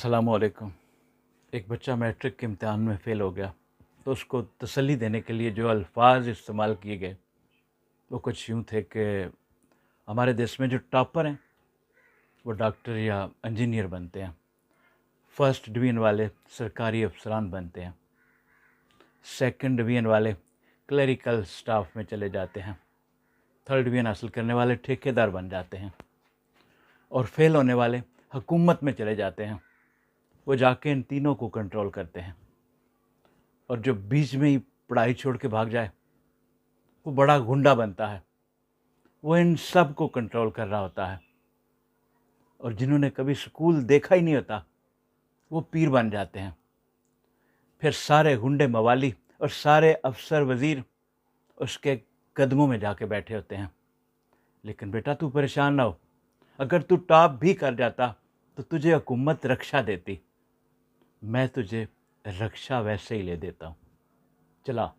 अस्सलामुअलैकुम। एक बच्चा मैट्रिक के इम्तिहान में फ़ेल हो गया, तो उसको तसल्ली देने के लिए जो अल्फ़ाज़ इस्तेमाल किए गए, वो कुछ यूँ थे कि हमारे देश में जो टॉपर हैं, वो डॉक्टर या इंजीनियर बनते हैं। फर्स्ट डिवीज़न वाले सरकारी अफ़सरान बनते हैं। सेकंड डिवीज़न वाले क्लरिकल स्टाफ में चले जाते हैं। थर्ड डिवीज़न हासिल करने वाले ठेकेदार बन जाते हैं। और फ़ेल होने वाले हुकूमत में चले जाते हैं। वो जाके इन तीनों को कंट्रोल करते हैं। और जो बीच में ही पढ़ाई छोड़ के भाग जाए, वो बड़ा गुंडा बनता है। वो इन सब को कंट्रोल कर रहा होता है। और जिन्होंने कभी स्कूल देखा ही नहीं होता, वो पीर बन जाते हैं। फिर सारे गुंडे मवाली और सारे अफसर वज़ीर उसके कदमों में जाके बैठे होते हैं। लेकिन बेटा तू परेशान ना हो, अगर तू टॉप भी कर जाता तो तुझे हुकूमत रक्षा देती। मैं तुझे रक्षा वैसे ही ले देता हूँ। चला।